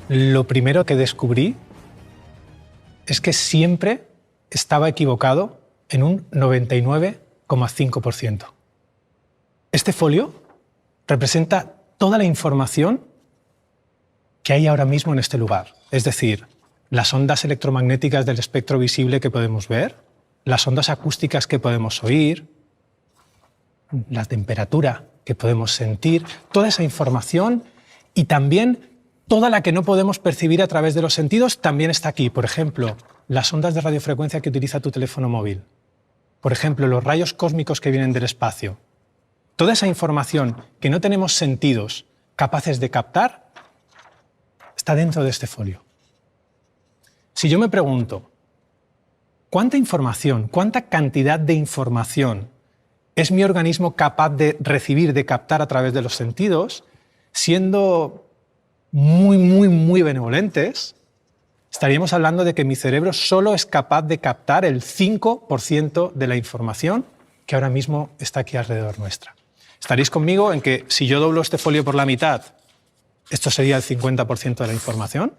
Lo primero que descubrí es que siempre estaba equivocado en un 99,5%. Este folio representa toda la información que hay ahora mismo en este lugar. Es decir, las ondas electromagnéticas del espectro visible que podemos ver, las ondas acústicas que podemos oír, la temperatura que podemos sentir, toda esa información y también toda la que no podemos percibir a través de los sentidos también está aquí. Por ejemplo, las ondas de radiofrecuencia que utiliza tu teléfono móvil. Por ejemplo, los rayos cósmicos que vienen del espacio. Toda esa información que no tenemos sentidos capaces de captar está dentro de este folio. Si yo me pregunto, ¿cuánta información, cuánta cantidad de información es mi organismo capaz de recibir, de captar a través de los sentidos, siendo muy benevolentes, estaríamos hablando de que mi cerebro solo es capaz de captar el 5% de la información que ahora mismo está aquí alrededor nuestra. ¿Estaréis conmigo en que si yo doblo este folio por la mitad, esto sería el 50% de la información?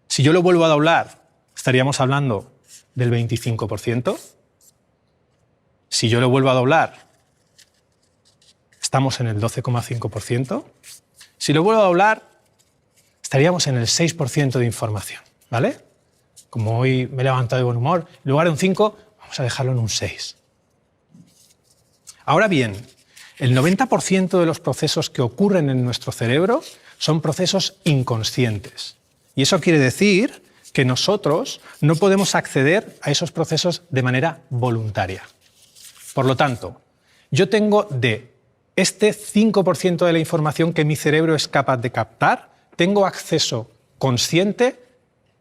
Si yo lo vuelvo a doblar, estaríamos hablando del 25%. Si yo lo vuelvo a doblar, estamos en el 12,5%. Si lo vuelvo a doblar, estaríamos en el 6% de información, ¿vale? Como hoy me he levantado de buen humor, en lugar de un 5, vamos a dejarlo en un 6. Ahora bien, el 90% de los procesos que ocurren en nuestro cerebro son procesos inconscientes. Y eso quiere decir que nosotros no podemos acceder a esos procesos de manera voluntaria. Por lo tanto, yo tengo de este 5% de la información que mi cerebro es capaz de captar, tengo acceso consciente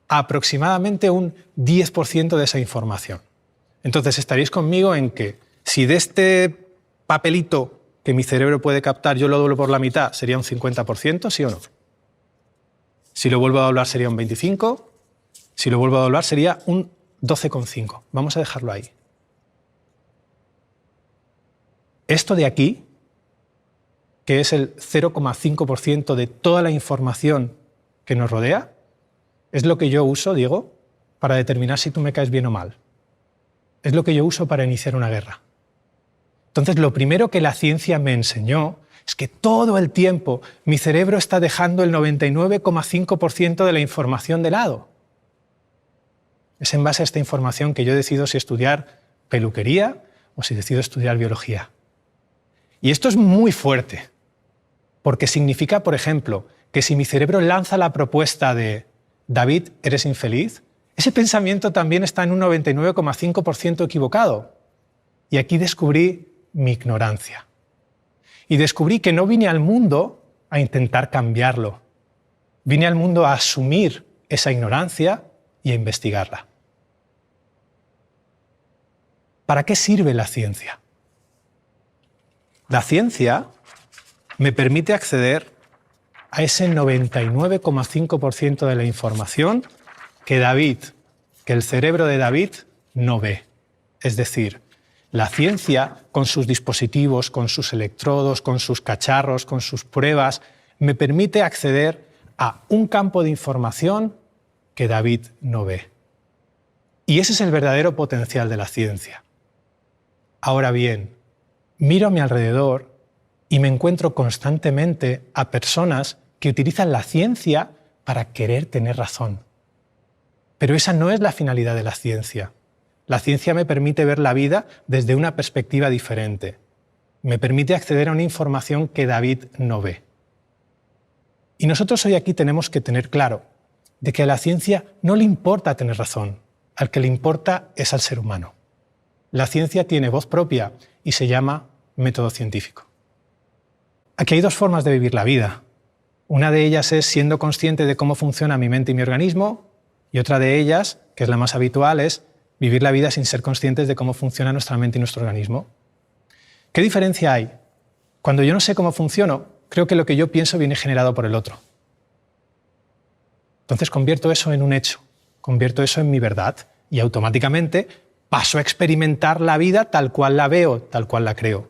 a aproximadamente un 10% de esa información. Entonces estaréis conmigo en que si de este papelito que mi cerebro puede captar yo lo doblo por la mitad, sería un 50%, ¿sí o no? Si lo vuelvo a doblar sería un 25%, si lo vuelvo a doblar sería un 12,5%. Vamos a dejarlo ahí. Esto de aquí, que es el 0,5% de toda la información que nos rodea, es lo que yo uso, Diego, para determinar si tú me caes bien o mal. Es lo que yo uso para iniciar una guerra. Entonces, lo primero que la ciencia me enseñó es que todo el tiempo mi cerebro está dejando el 99,5% de la información de lado. Es en base a esta información que yo decido si estudiar peluquería o si decido estudiar biología. Y esto es muy fuerte, porque significa, por ejemplo, que si mi cerebro lanza la propuesta de «David, eres infeliz», ese pensamiento también está en un 99,5% equivocado. Y aquí descubrí mi ignorancia. Y descubrí que no vine al mundo a intentar cambiarlo. Vine al mundo a asumir esa ignorancia y a investigarla. ¿Para qué sirve la ciencia? La ciencia me permite acceder a ese 99,5% de la información que el cerebro de David no ve. Es decir, la ciencia, con sus dispositivos, con sus electrodos, con sus cacharros, con sus pruebas, me permite acceder a un campo de información que David no ve. Y ese es el verdadero potencial de la ciencia. Ahora bien, miro a mi alrededor y me encuentro constantemente a personas que utilizan la ciencia para querer tener razón. Pero esa no es la finalidad de la ciencia. La ciencia me permite ver la vida desde una perspectiva diferente. Me permite acceder a una información que David no ve. Y nosotros hoy aquí tenemos que tener claro de que a la ciencia no le importa tener razón. Al que le importa es al ser humano. La ciencia tiene voz propia y se llama método científico. Aquí hay dos formas de vivir la vida. Una de ellas es siendo consciente de cómo funciona mi mente y mi organismo, y otra de ellas, que es la más habitual, es vivir la vida sin ser conscientes de cómo funciona nuestra mente y nuestro organismo. ¿Qué diferencia hay? Cuando yo no sé cómo funciono, creo que lo que yo pienso viene generado por el otro. Entonces convierto eso en un hecho, convierto eso en mi verdad y automáticamente paso a experimentar la vida tal cual la veo, tal cual la creo.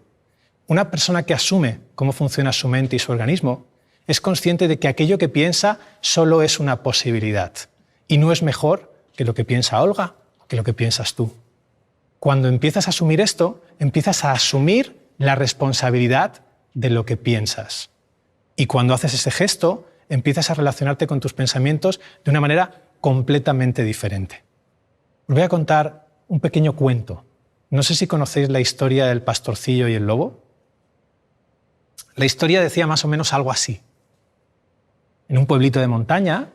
Una persona que asume cómo funciona su mente y su organismo es consciente de que aquello que piensa solo es una posibilidad y no es mejor que lo que piensa Olga o que lo que piensas tú. Cuando empiezas a asumir esto, empiezas a asumir la responsabilidad de lo que piensas. Y cuando haces ese gesto, empiezas a relacionarte con tus pensamientos de una manera completamente diferente. Os voy a contar un pequeño cuento. No sé si conocéis la historia del pastorcillo y el lobo. La historia decía más o menos algo así. En un pueblito de montaña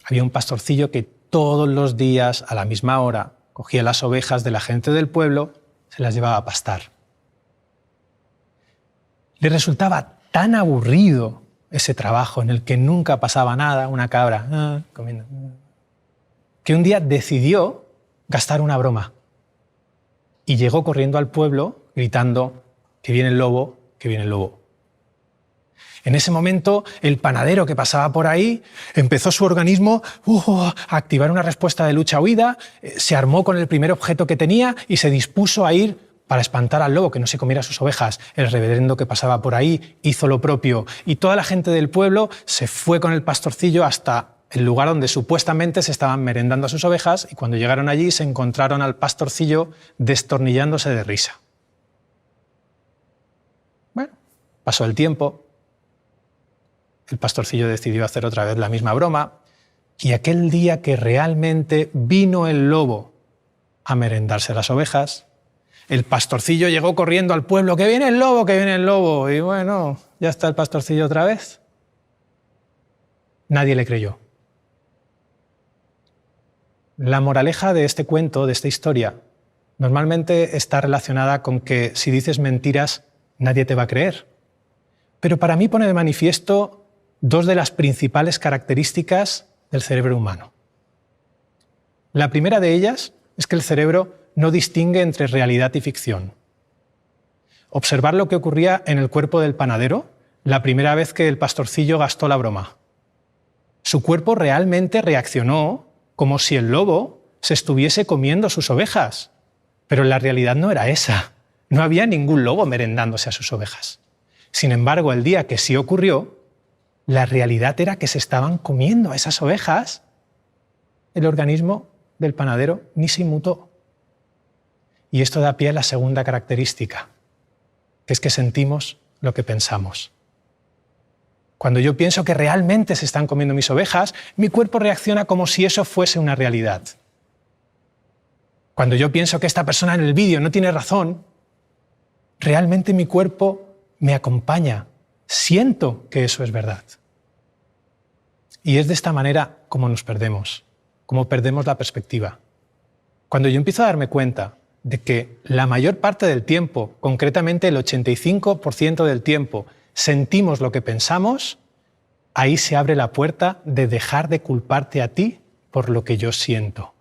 había un pastorcillo que todos los días, a la misma hora, cogía las ovejas de la gente del pueblo, se las llevaba a pastar. Le resultaba tan aburrido ese trabajo en el que nunca pasaba nada, una cabra comiendo, que un día decidió gastar una broma y llegó corriendo al pueblo gritando que viene el lobo, que viene el lobo. En ese momento, el panadero que pasaba por ahí empezó su organismo a activar una respuesta de lucha-huida, se armó con el primer objeto que tenía y se dispuso a ir para espantar al lobo, que no se comiera sus ovejas. El reverendo que pasaba por ahí hizo lo propio y toda la gente del pueblo se fue con el pastorcillo hasta el lugar donde supuestamente se estaban merendando a sus ovejas y cuando llegaron allí se encontraron al pastorcillo destornillándose de risa. Bueno, pasó el tiempo. El pastorcillo decidió hacer otra vez la misma broma y aquel día que realmente vino el lobo a merendarse las ovejas, el pastorcillo llegó corriendo al pueblo, ¡que viene el lobo, que viene el lobo! Y bueno, ya está el pastorcillo otra vez. Nadie le creyó. La moraleja de este cuento, de esta historia, normalmente está relacionada con que si dices mentiras, nadie te va a creer. Pero para mí pone de manifiesto dos de las principales características del cerebro humano. La primera de ellas es que el cerebro no distingue entre realidad y ficción. Observar lo que ocurría en el cuerpo del panadero la primera vez que el pastorcillo gastó la broma. Su cuerpo realmente reaccionó como si el lobo se estuviese comiendo sus ovejas, pero la realidad no era esa. No había ningún lobo merendándose a sus ovejas. Sin embargo, el día que sí ocurrió, la realidad era que se estaban comiendo a esas ovejas. El organismo del panadero ni se inmutó. Y esto da pie a la segunda característica, que es que sentimos lo que pensamos. Cuando yo pienso que realmente se están comiendo mis ovejas, mi cuerpo reacciona como si eso fuese una realidad. Cuando yo pienso que esta persona en el vídeo no tiene razón, realmente mi cuerpo me acompaña. Siento que eso es verdad. Y es de esta manera como nos perdemos, como perdemos la perspectiva. Cuando yo empiezo a darme cuenta de que la mayor parte del tiempo, concretamente el 85% del tiempo, sentimos lo que pensamos, ahí se abre la puerta de dejar de culparte a ti por lo que yo siento.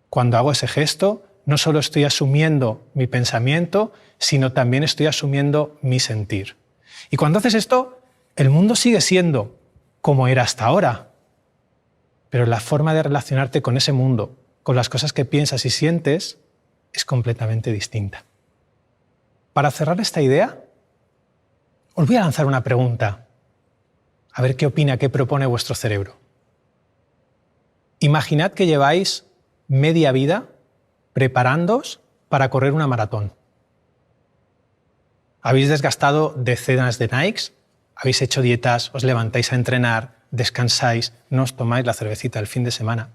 Cuando hago ese gesto, no solo estoy asumiendo mi pensamiento, sino también estoy asumiendo mi sentir. Y cuando haces esto, el mundo sigue siendo como era hasta ahora, pero la forma de relacionarte con ese mundo, con las cosas que piensas y sientes, es completamente distinta. Para cerrar esta idea, os voy a lanzar una pregunta, a ver qué opina, qué propone vuestro cerebro. Imaginad que lleváis media vida preparándoos para correr una maratón. Habéis desgastado decenas de Nikes, habéis hecho dietas, os levantáis a entrenar, descansáis, no os tomáis la cervecita el fin de semana.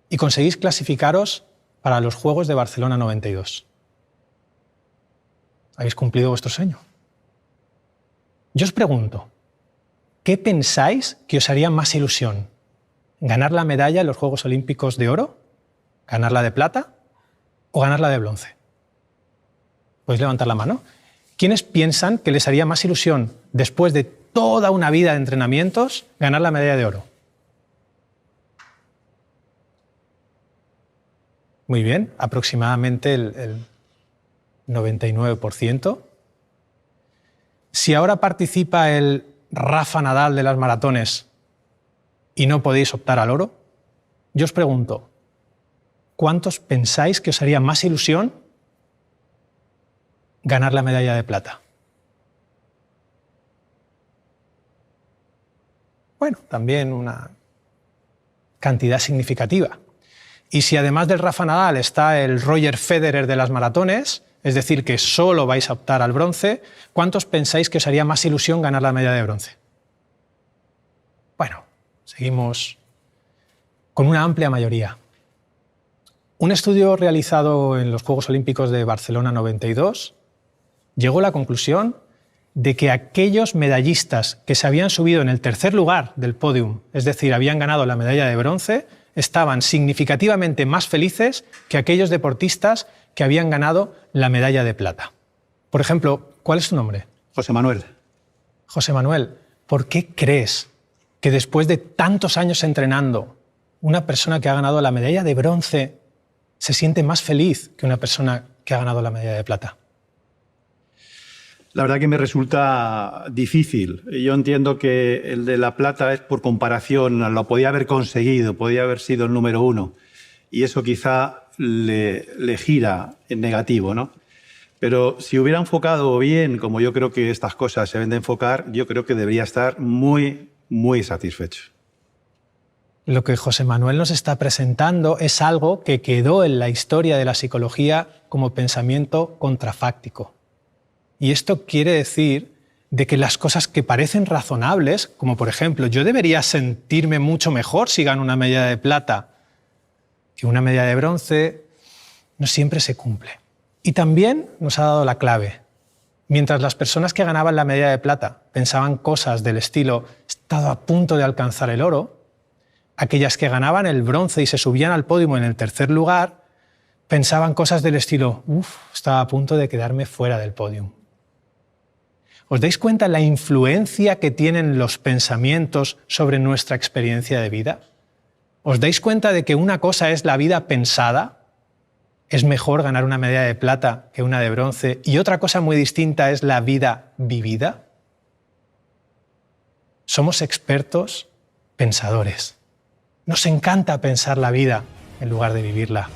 Y conseguís clasificaros para los Juegos de Barcelona 92. Habéis cumplido vuestro sueño. Yo os pregunto, ¿qué pensáis que os haría más ilusión? ¿Ganar la medalla en los Juegos Olímpicos de oro? ¿Ganar la de plata? ¿O ganar la de bronce? ¿Podéis levantar la mano? ¿Quiénes piensan que les haría más ilusión, después de toda una vida de entrenamientos, ganar la medalla de oro? Muy bien, aproximadamente el 99%. Si ahora participa el Rafa Nadal de las maratones y no podéis optar al oro, yo os pregunto, ¿cuántos pensáis que os haría más ilusión ganar la medalla de plata? Bueno, también una cantidad significativa. Y si además del Rafa Nadal está el Roger Federer de las maratones, es decir, que solo vais a optar al bronce, ¿cuántos pensáis que os haría más ilusión ganar la medalla de bronce? Bueno, seguimos con una amplia mayoría. Un estudio realizado en los Juegos Olímpicos de Barcelona 92 llegó a la conclusión de que aquellos medallistas que se habían subido en el tercer lugar del podium, es decir, habían ganado la medalla de bronce, estaban significativamente más felices que aquellos deportistas que habían ganado la medalla de plata. Por ejemplo, ¿cuál es su nombre? José Manuel. José Manuel, ¿por qué crees que después de tantos años entrenando, una persona que ha ganado la medalla de bronce se siente más feliz que una persona que ha ganado la medalla de plata? La verdad que me resulta difícil. Yo entiendo que el de la plata es por comparación, lo podía haber conseguido, podía haber sido el número 1. Y eso quizá le gira en negativo, ¿no? Pero si hubiera enfocado bien, como yo creo que estas cosas se deben de enfocar, yo creo que debería estar muy, muy satisfecho. Lo que José Manuel nos está presentando es algo que quedó en la historia de la psicología como pensamiento contrafáctico. Y esto quiere decir de que las cosas que parecen razonables, como por ejemplo, yo debería sentirme mucho mejor si gano una medalla de plata que una medalla de bronce, no siempre se cumple. Y también nos ha dado la clave. Mientras las personas que ganaban la medalla de plata pensaban cosas del estilo «he estado a punto de alcanzar el oro», aquellas que ganaban el bronce y se subían al podio en el tercer lugar pensaban cosas del estilo «uf, estaba a punto de quedarme fuera del podio». ¿Os dais cuenta la influencia que tienen los pensamientos sobre nuestra experiencia de vida? ¿Os dais cuenta de que una cosa es la vida pensada? Es mejor ganar una medalla de plata que una de bronce. Y otra cosa muy distinta es la vida vivida. Somos expertos pensadores. Nos encanta pensar la vida en lugar de vivirla.